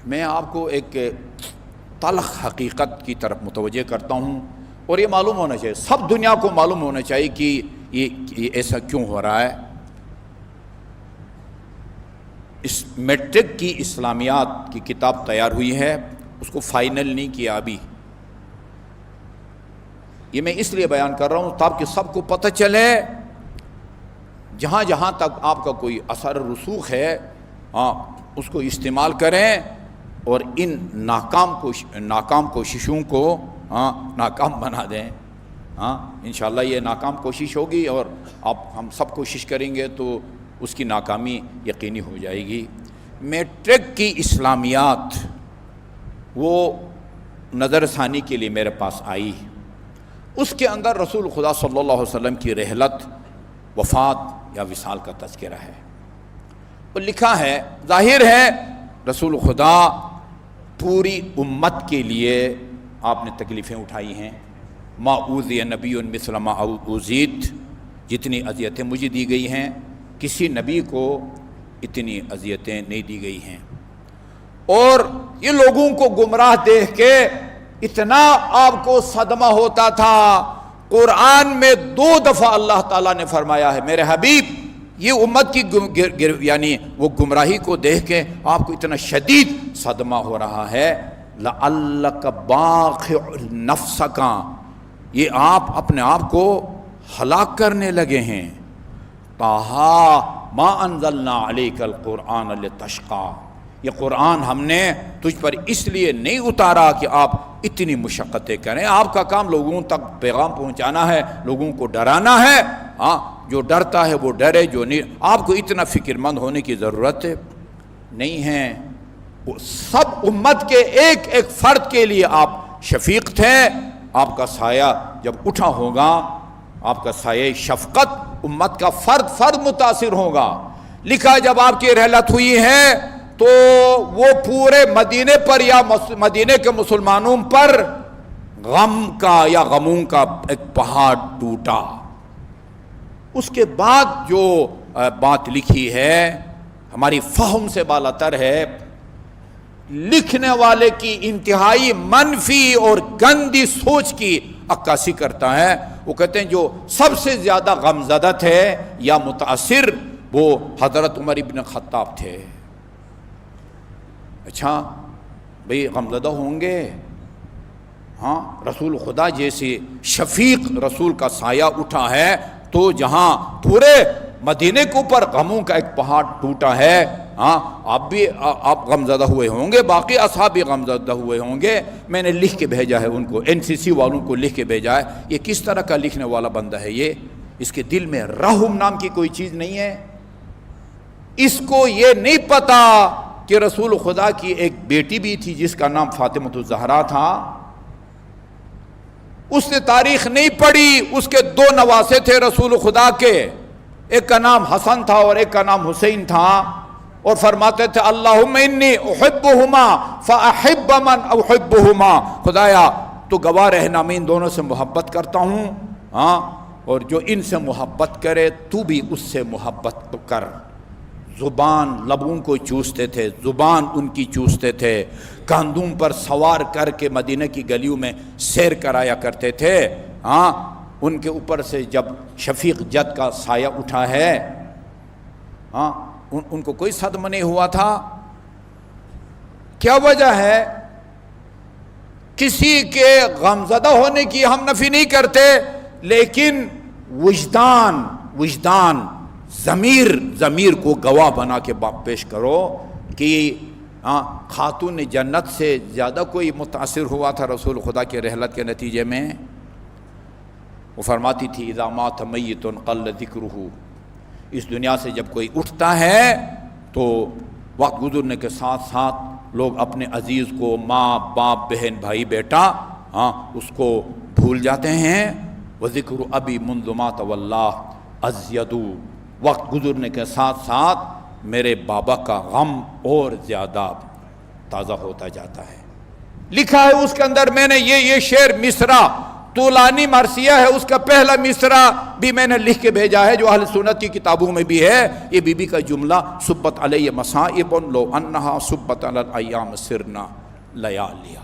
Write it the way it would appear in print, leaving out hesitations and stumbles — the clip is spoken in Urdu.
میں آپ کو ایک تلخ حقیقت کی طرف متوجہ کرتا ہوں، اور یہ معلوم ہونا چاہیے، سب دنیا کو معلوم ہونا چاہیے کہ یہ ایسا کیوں ہو رہا ہے۔ اس میٹرک کی اسلامیات کی کتاب تیار ہوئی ہے، اس کو فائنل نہیں کیا ابھی۔ یہ میں اس لیے بیان کر رہا ہوں تاکہ سب کو پتہ چلے، جہاں جہاں تک آپ کا کوئی اثر رسوخ ہے اس کو استعمال کریں، اور ان ناکام کوششوں کو ناکام بنا دیں۔ انشاءاللہ یہ ناکام کوشش ہوگی، اور ہم سب کوشش کریں گے تو اس کی ناکامی یقینی ہو جائے گی۔ میٹرک کی اسلامیات وہ نظر ثانی کے لیے میرے پاس آئی، اس کے اندر رسول خدا صلی اللہ علیہ وسلم کی رحلت، وفات یا وصال کا تذکرہ ہے، اور لکھا ہے، ظاہر ہے رسول خدا پوری امت کے لیے آپ نے تکلیفیں اٹھائی ہیں۔ ما اوذی نبی مثل ما اوذیت، جتنی اذیتیں مجھے دی گئی ہیں کسی نبی کو اتنی اذیتیں نہیں دی گئی ہیں، اور یہ لوگوں کو گمراہ دیکھ کے اتنا آپ کو صدمہ ہوتا تھا۔ قرآن میں 2 دفعہ اللہ تعالیٰ نے فرمایا ہے، میرے حبیب یہ امت کی یعنی وہ گمراہی کو دیکھ کے آپ کو اتنا شدید صدمہ ہو رہا ہے، لَعَلَّكَ بَاخِعُ نَفْسَكَ، یہ آپ اپنے آپ کو ہلاک کرنے لگے ہیں۔ طٰہٰ مَا أَنزَلْنَا عَلَيْكَ الْقُرْآنَ لِتَشْقَىٰ، یہ قرآن ہم نے تجھ پر اس لیے نہیں اتارا کہ آپ اتنی مشقتیں کریں، آپ کا کام لوگوں تک پیغام پہنچانا ہے، لوگوں کو ڈرانا ہے۔ جو ڈرتا ہے وہ ڈرے، جو نہیں، آپ کو اتنا فکر مند ہونے کی ضرورت نہیں ہے۔ سب امت کے ایک ایک فرد کے لیے آپ شفیق تھے، آپ کا سایہ جب اٹھا ہوگا، آپ کا سایہ شفقت امت کا فرد متاثر ہوگا۔ لکھا جب آپ کی رحلت ہوئی ہے تو وہ پورے مدینے پر یا مدینے کے مسلمانوں پر غم کا یا غموں کا ایک پہاڑ ٹوٹا۔ اس کے بعد جو بات لکھی ہے ہماری فہم سے بالاتر ہے، لکھنے والے کی انتہائی منفی اور گندی سوچ کی عکاسی کرتا ہے۔ وہ کہتے ہیں جو سب سے زیادہ غمزدہ تھے یا متاثر وہ حضرت عمر ابن خطاب تھے۔ اچھا بھئی غمزدہ ہوں گے، رسول خدا جیسے شفیق رسول کا سایہ اٹھا ہے، تو جہاں پورے مدینے کے اوپر غموں کا ایک پہاڑ ٹوٹا ہے، آپ غمزدہ ہوئے ہوں گے، باقی اصحاب بھی غمزدہ ہوئے ہوں گے۔ میں نے لکھ کے بھیجا ہے ان کو، NCC والوں کو لکھ کے بھیجا ہے۔ یہ کس طرح کا لکھنے والا بندہ ہے یہ؟ اس کے دل میں رحم نام کی کوئی چیز نہیں ہے، اس کو یہ نہیں پتا کہ رسول خدا کی ایک بیٹی بھی تھی جس کا نام فاطمہ الزہرا تھا۔ اس نے تاریخ نہیں پڑھی، اس کے 2 نواسے تھے رسول خدا کے، ایک کا نام حسن تھا اور ایک کا نام حسین تھا، اور فرماتے تھے اللہم انی احبہما فاحب من احبہما، خدایا تو گواہ رہنا میں ان دونوں سے محبت کرتا ہوں، اور جو ان سے محبت کرے تو بھی اس سے محبت کر۔ زبان لبوں کو چوستے تھے، زبان ان کی چوستے تھے، کاندھوں پر سوار کر کے مدینہ کی گلیوں میں سیر کرایا کرتے تھے۔ ان کے اوپر سے جب شفیق جد کا سایہ اٹھا ہے، ان کو کوئی صدمہ نہیں ہوا تھا۔ کیا وجہ ہے؟ کسی کے غمزدہ ہونے کی ہم نفی نہیں کرتے، لیکن وجدان ضمیر کو گواہ بنا کے پیش کرو کہ خاتون جنت سے زیادہ کوئی متاثر ہوا تھا رسول خدا کے رحلت کے نتیجے میں۔ وہ فرماتی تھی اذا مات میت قل ذکرہ، اس دنیا سے جب کوئی اٹھتا ہے تو وقت گزرنے کے ساتھ ساتھ لوگ اپنے عزیز کو، ماں باپ بہن بھائی بیٹا، اس کو بھول جاتے ہیں۔ وذکر ابی منذ مات واللہ ازید، وقت گزرنے کے ساتھ ساتھ میرے بابا کا غم اور زیادہ تازہ ہوتا جاتا ہے۔ لکھا ہے اس کے اندر، میں نے یہ شعر مصرع طولانی مرثیہ ہے، اس کا پہلا مصرع بھی میں نے لکھ کے بھیجا ہے جو اہل سنت کی کتابوں میں بھی ہے. یہ بی بی کا جملہ صبت علیہ مصائب لو انہا صبت علی الایام سرنا لیالیا.